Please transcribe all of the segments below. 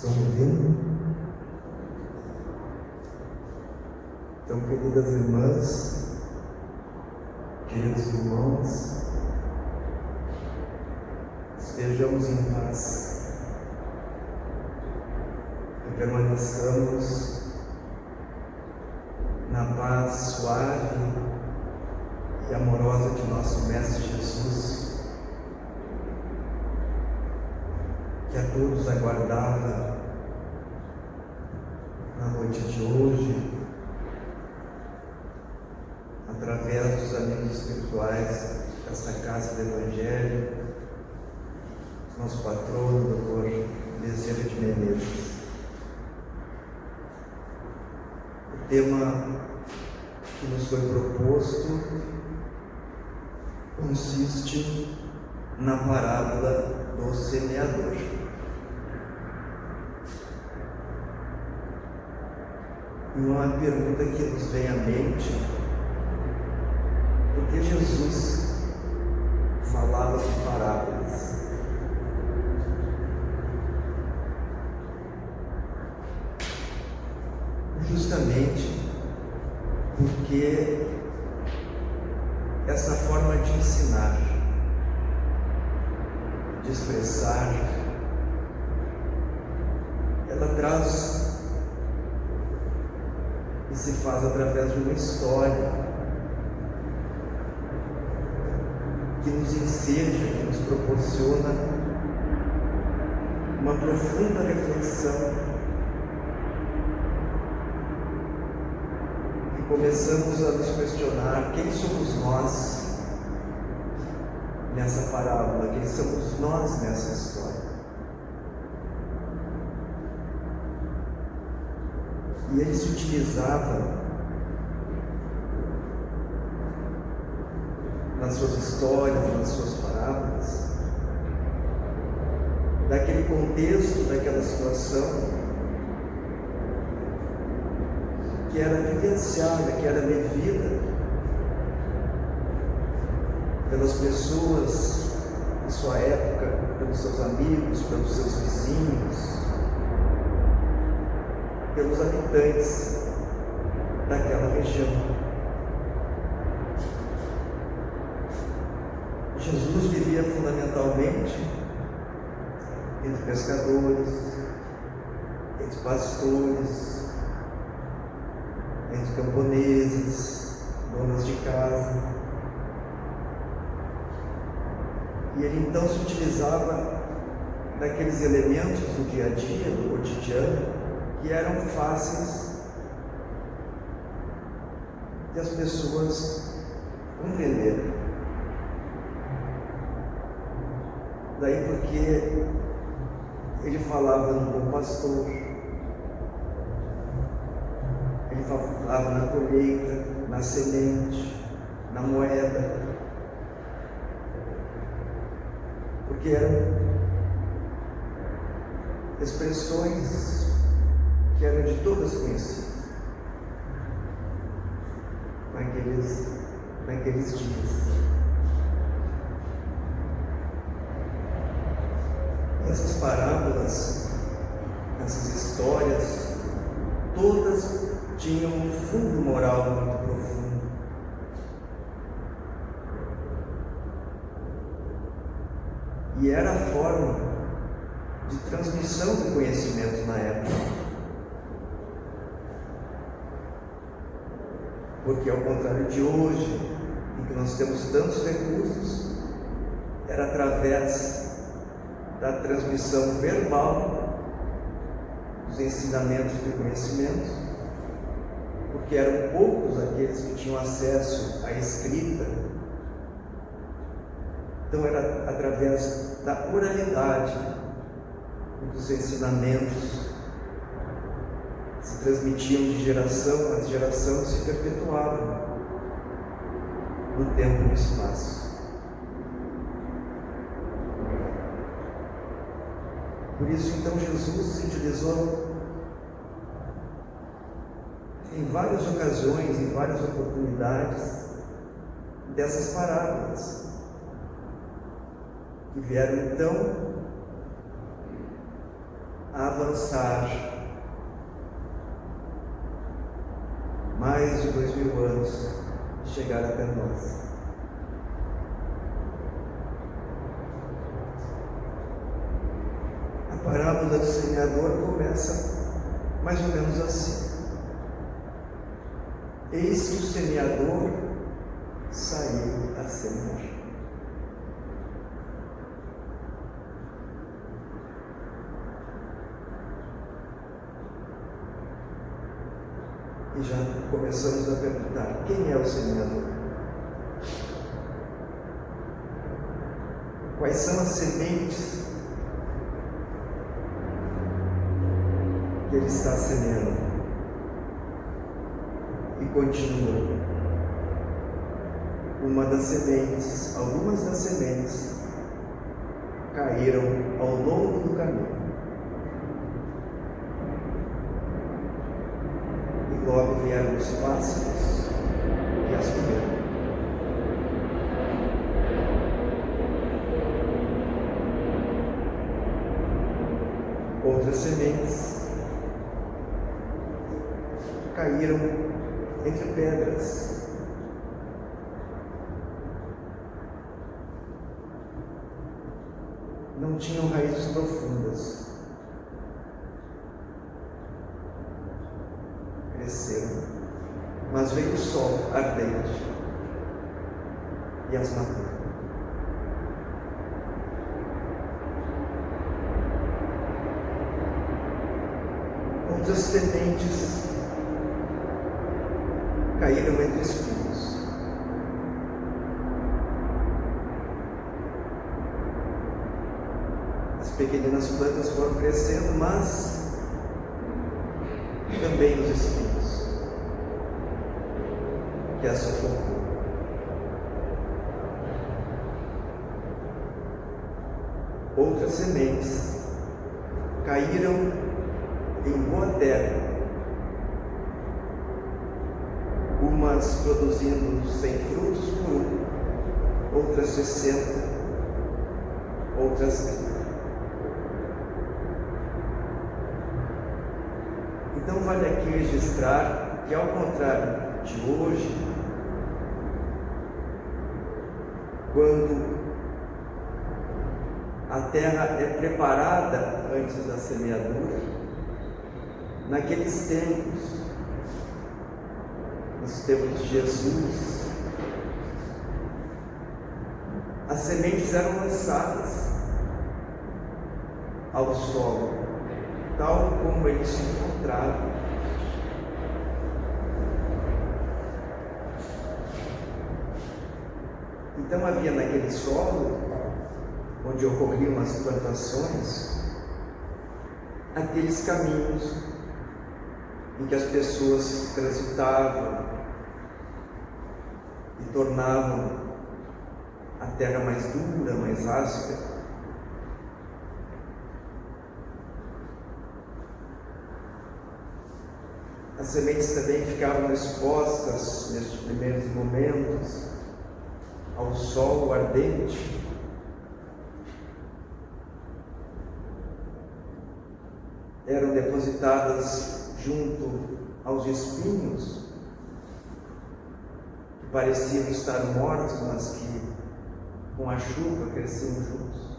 Estão ouvindo? Então, queridas irmãs, queridos irmãos, estejamos em paz e permaneçamos na paz suave e amorosa de nosso Mestre Jesus, que a todos aguardava na noite de hoje, através dos amigos espirituais desta Casa do Evangelho, nosso patrono, Dr. Bezerra de Menezes. O tema que nos foi proposto consiste na parábola do semeador. E uma pergunta que nos vem à mente: por que Jesus falava de parábolas? Justamente porque essa forma de ensinar, de expressar, ela traz e se faz através de uma história que nos enseja, que nos proporciona uma profunda reflexão, e começamos a nos questionar: quem somos nós nessa parábola? Quem somos nós nessa história? E ele se utilizava nas suas histórias, nas suas parábolas, daquele contexto, daquela situação que era vivenciada, que era vivida pelas pessoas de sua época, pelos seus amigos, pelos seus vizinhos, pelos habitantes daquela região. Jesus vivia fundamentalmente entre pescadores, entre pastores, entre camponeses, donas de casa. E ele então se utilizava daqueles elementos do dia a dia, do cotidiano, que eram fáceis de as pessoas compreenderem. Daí porque ele falava no bom pastor, ele falava na colheita, na semente, na moeda, porque eram expressões que eram de todas conhecidas naqueles dias. Essas parábolas, essas histórias, todas tinham um fundo moral muito profundo. E era a forma de transmissão do conhecimento na época. Porque, ao contrário de hoje, em que nós temos tantos recursos, era através da transmissão verbal dos ensinamentos e conhecimentos, porque eram poucos aqueles que tinham acesso à escrita. Então era através da oralidade que os ensinamentos se transmitiam de geração a geração, se perpetuavam no tempo e no espaço. Por isso, então, Jesus se utilizou em várias ocasiões, em várias oportunidades, dessas parábolas, que vieram então a avançar mais de 2000 anos e chegar até nós. A parábola do semeador começa mais ou menos assim: eis que o semeador saiu a semear. E já começamos a perguntar: quem é o semeador? Quais são as sementes que ele está semeando? E continua: algumas das sementes caíram ao longo do caminho. E logo vieram os pássaros e as comeram. Outras sementes caíram entre pedras. Não tinham raízes profundas. Cresceram, mas veio o sol ardente e as matou. Outras sementes caíram entre espinhos. As pequeninas plantas foram crescendo, mas também os espinhos que as sufocou. Outras sementes caíram em boa terra, umas produzindo 100 frutos por um, outras 60, outras 30. Então vale aqui registrar que, ao contrário de hoje, quando a terra é preparada antes da semeadura, naqueles tempos, nos tempos de Jesus, as sementes eram lançadas ao solo, tal como eles se encontravam. Então havia naquele solo, onde ocorriam as plantações, aqueles caminhos em que as pessoas transitavam e tornavam a terra mais dura, mais áspera. As sementes também ficavam expostas, nestes primeiros momentos, ao sol ardente. Eram depositadas junto aos espinhos, que pareciam estar mortos, mas que com a chuva cresciam juntos.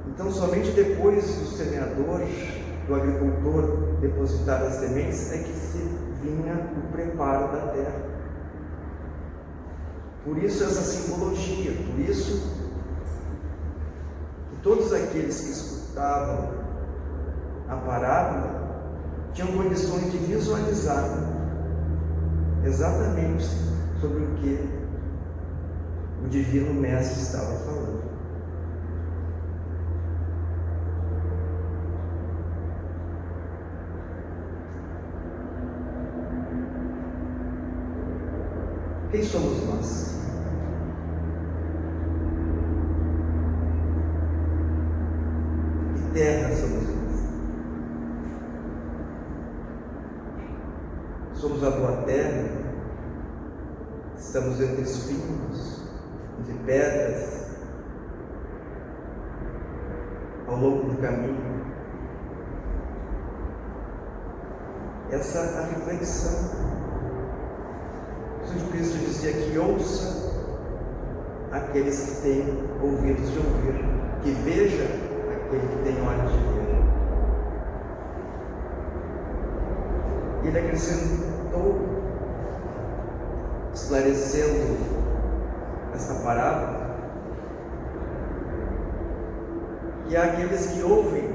Então, somente depois do semeador, do agricultor depositar as sementes, é que se vinha o preparo da terra. Por isso essa simbologia, por isso que todos aqueles que escutavam a parábola tinham condições de visualizar exatamente sobre o que o Divino Mestre estava falando. Quem somos nós? Que terra somos nós? Somos a boa terra? Estamos entre espinhos, entre pedras? longo do caminho. Essa é a reflexão. O Senhor Cristo dizia que ouça aqueles que têm ouvidos de ouvir, que veja aquele que tem olhos de ver. E ele acrescentou, esclarecendo essa parábola, que há aqueles que ouvem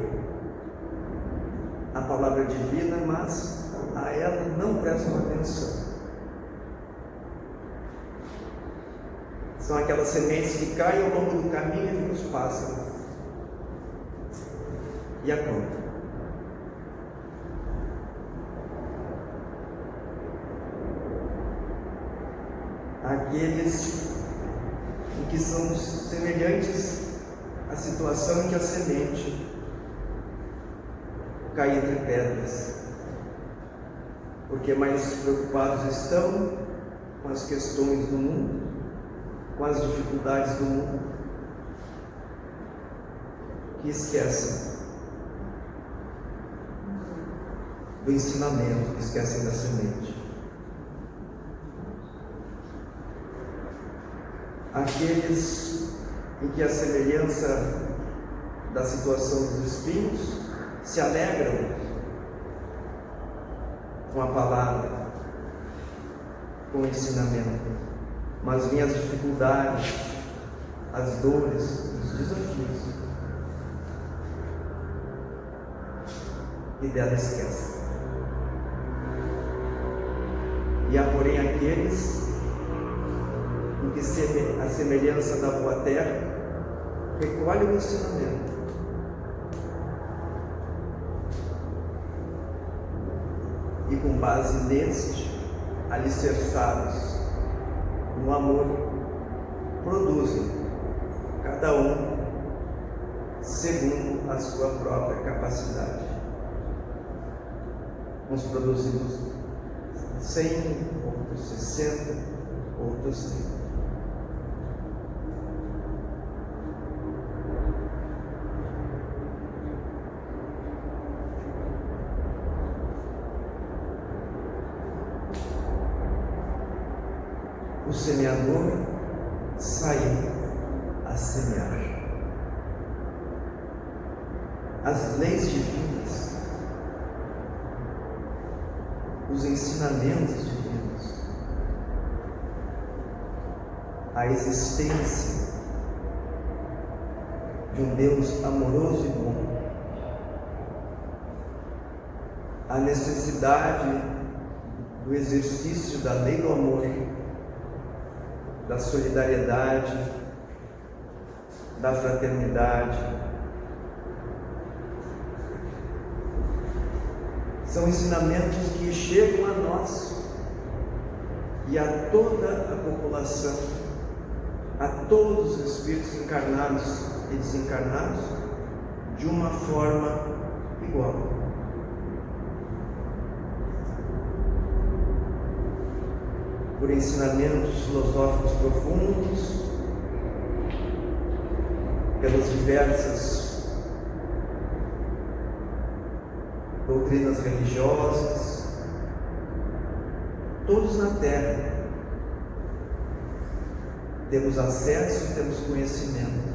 a palavra divina, mas a ela não prestam atenção. São aquelas sementes que caem ao longo do caminho e vêm os pássaros e a planta. Aqueles que são semelhantes à situação em que a semente cai entre pedras, porque mais preocupados estão com as questões do mundo, com as dificuldades do mundo, que esquecem do ensinamento, que esquecem da semente. Aqueles em que a semelhança da situação dos espinhos se alegram com a palavra, com o ensinamento, mas vêm as dificuldades, as dores, os desafios, e dela esquecem. E há, porém, aqueles em que a semelhança da boa terra recolhe o ensinamento, e com base neste, alicerçados no amor, produzem, cada um segundo a sua própria capacidade. Uns produzimos 100, outros 60, outros 30. O semeador saiu a semear. As leis divinas, os ensinamentos divinos, a existência de um Deus amoroso e bom, a necessidade do exercício da lei do amor, da solidariedade, da fraternidade, são ensinamentos que chegam a nós e a toda a população, a todos os espíritos encarnados e desencarnados, de uma forma igual. Por ensinamentos filosóficos profundos, pelas diversas doutrinas religiosas, todos na Terra temos acesso e temos conhecimento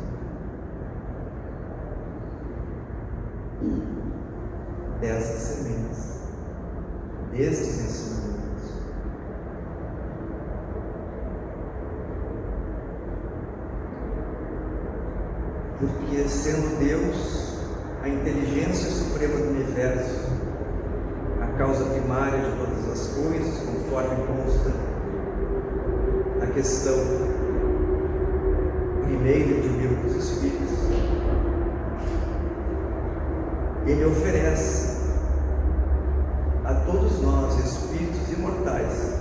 dessas sementes, destes ensinamentos. Porque, sendo Deus a inteligência suprema do universo, a causa primária de todas as coisas, conforme consta na questão primeira de Livro dos Espíritos, Ele oferece a todos nós, espíritos imortais,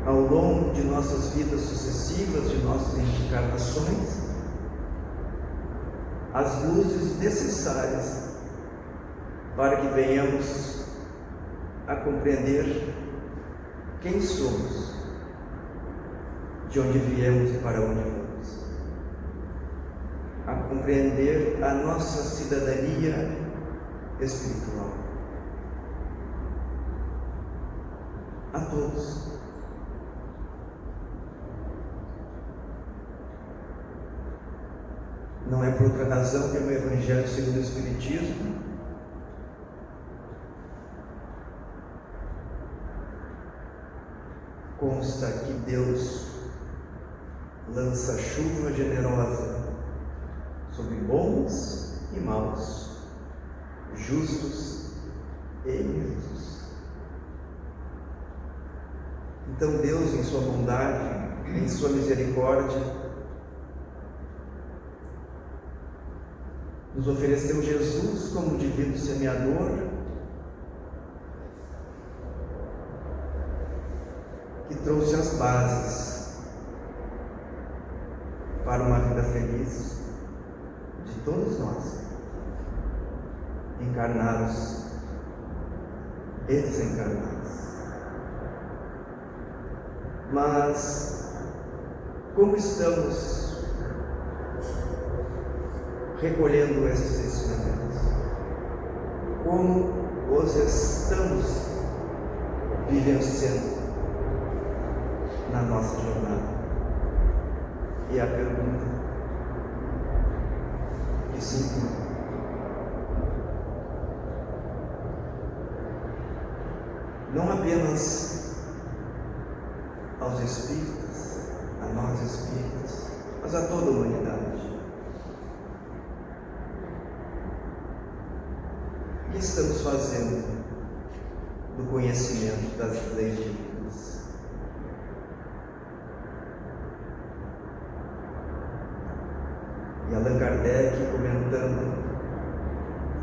ao longo de nossas vidas sucessivas, de nossas encarnações, as luzes necessárias para que venhamos a compreender quem somos, de onde viemos e para onde vamos. compreender a nossa cidadania espiritual. A todos. Não é por outra razão que no Evangelho segundo o Espiritismo consta que Deus lança chuva generosa sobre bons e maus, justos e injustos. Então Deus, em sua bondade, em sua misericórdia, nos ofereceu Jesus como divino semeador, que trouxe as bases para uma vida feliz de todos nós, encarnados e desencarnados. Mas como estamos recolhendo esses ensinamentos? Como os estamos vivenciando na nossa jornada? E a pergunta que se impõe: não apenas aos espíritas, a nós espíritas, mas a toda a humanidade. O que estamos fazendo do conhecimento das leis divinas? E Allan Kardec, comentando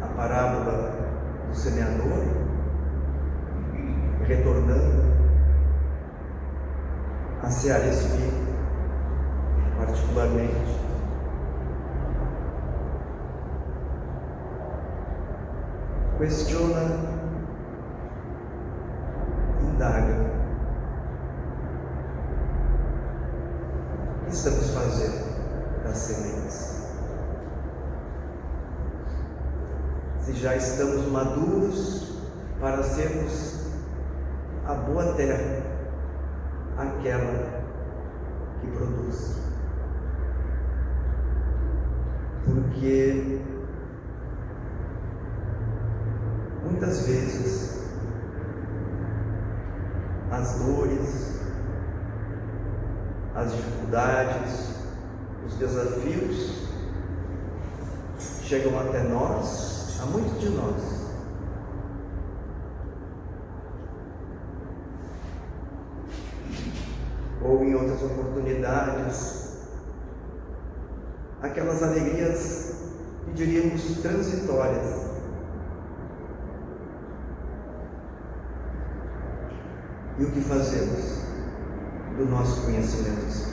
a parábola do semeador, retornando a seara espírita, particularmente, questiona, indaga: o que estamos fazendo das sementes? Se já estamos maduros para sermos a boa terra, aquela que produz. Porque muitas vezes as dores, as dificuldades, os desafios chegam até nós, a muitos de nós, ou em outras oportunidades, aquelas alegrias que diríamos transitórias. E o que fazemos do nosso conhecimento?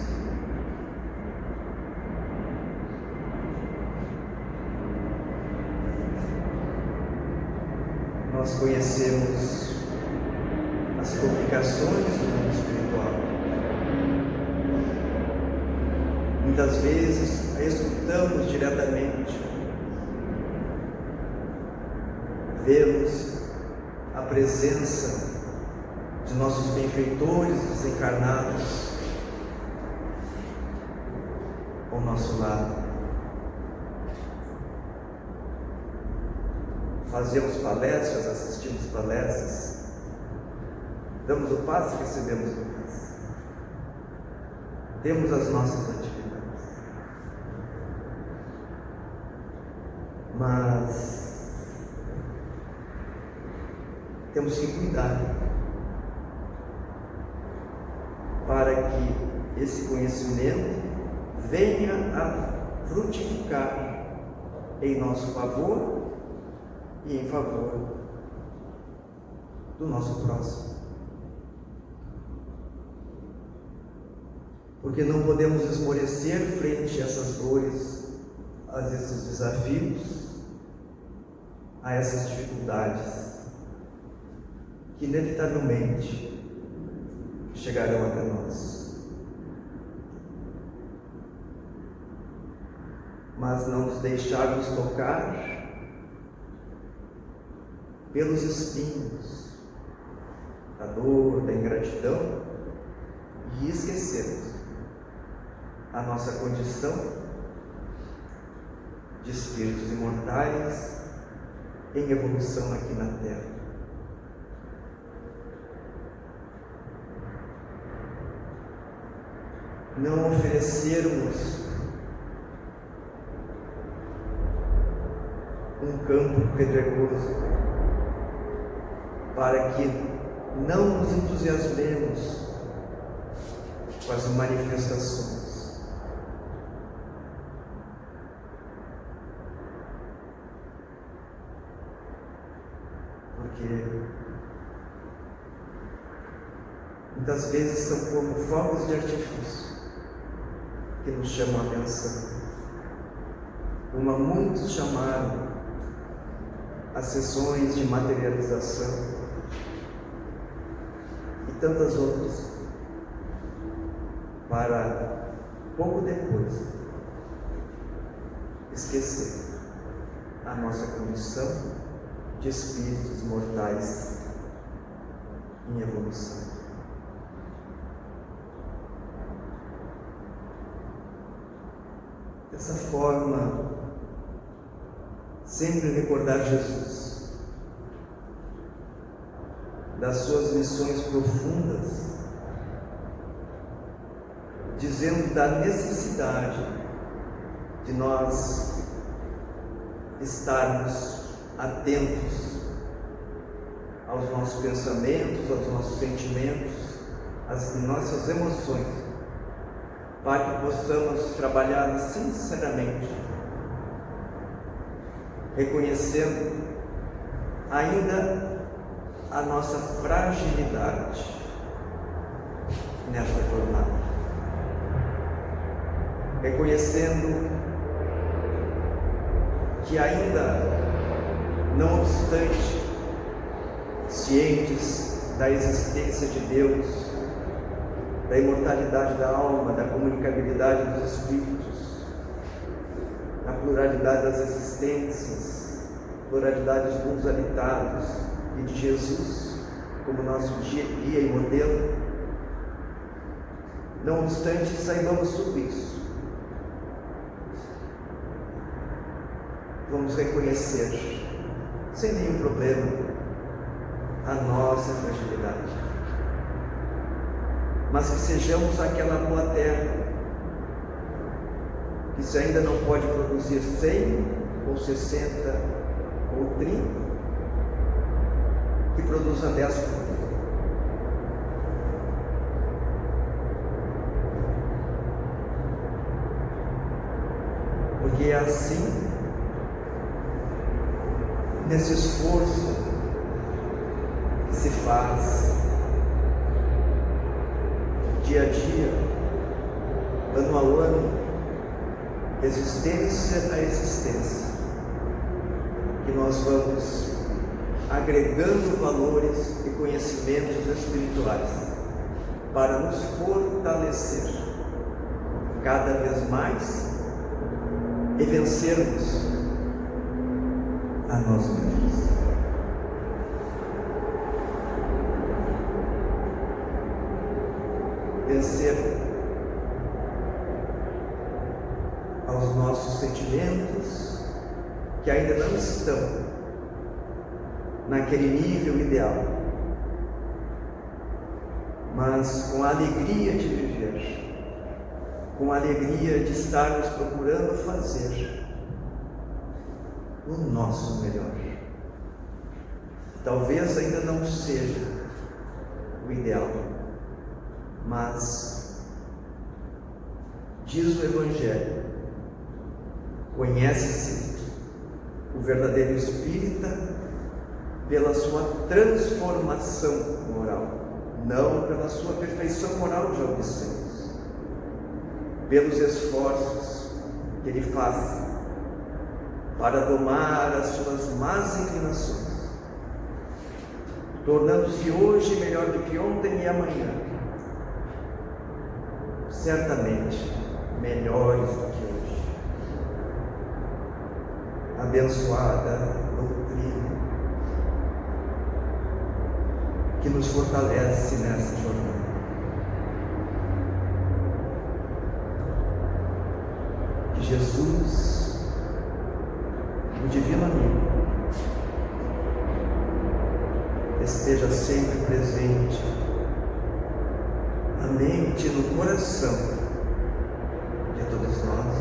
Nós conhecemos as complicações do mundo espiritual. Muitas vezes a escutamos diretamente, vemos a presença de nossos benfeitores desencarnados ao nosso lado. Fazemos palestras, assistimos palestras, damos o passo e recebemos o passo. Temos as nossas atividades. Mas temos que cuidar para que esse conhecimento venha a frutificar em nosso favor e em favor do nosso próximo. Porque não podemos esmorecer frente a essas dores, a esses desafios, a essas dificuldades que inevitavelmente chegarão até nós. mas não nos deixarmos tocar pelos espinhos da dor, da ingratidão, e esquecermos a nossa condição de espíritos imortais em evolução aqui na Terra. Não oferecermos um campo pedregoso para que não nos entusiasmemos com as manifestações. Porque muitas vezes são como fogos de artifício que nos chamam a atenção, como a muitos chamaram as sessões de materialização e tantas outras, para pouco depois esquecer a nossa condição de espíritos mortais em evolução. Dessa forma, sempre recordar Jesus, das suas lições profundas, dizendo da necessidade de nós estarmos atentos aos nossos pensamentos, aos nossos sentimentos, às nossas emoções, para que possamos trabalhar sinceramente, reconhecendo ainda a nossa fragilidade nessa jornada, reconhecendo que ainda, não obstante, cientes da existência de Deus, da imortalidade da alma, da comunicabilidade dos espíritos, da pluralidade das existências, pluralidade dos mundos habitados e de Jesus como nosso guia e modelo, não obstante saibamos tudo isso, vamos reconhecer, sem nenhum problema, a nossa fragilidade. Mas que sejamos aquela boa terra, que se ainda não pode produzir 100 ou 60 ou 30, que produza 10 por dia. Porque é assim, nesse esforço que se faz dia a dia, ano a ano, existência a existência, que nós vamos agregando valores e conhecimentos espirituais para nos fortalecer cada vez mais e vencermos a nós mesmos. Vencer aos nossos sentimentos que ainda não estão naquele nível ideal, mas com a alegria de viver, com a alegria de estarmos procurando fazer o nosso melhor. Talvez ainda não seja o ideal, mas diz o Evangelho, conhece-se o verdadeiro espírita pela sua transformação moral, não pela sua perfeição moral, já o dissemos, pelos esforços que ele faz para domar as suas más inclinações, tornando-se hoje melhor do que ontem e amanhã, certamente melhores do que hoje. abençoada doutrina que nos fortalece nessa jornada. Que Jesus, o Divino Amigo, esteja sempre presente na mente e no coração de todos nós,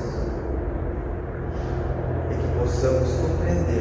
e que possamos compreender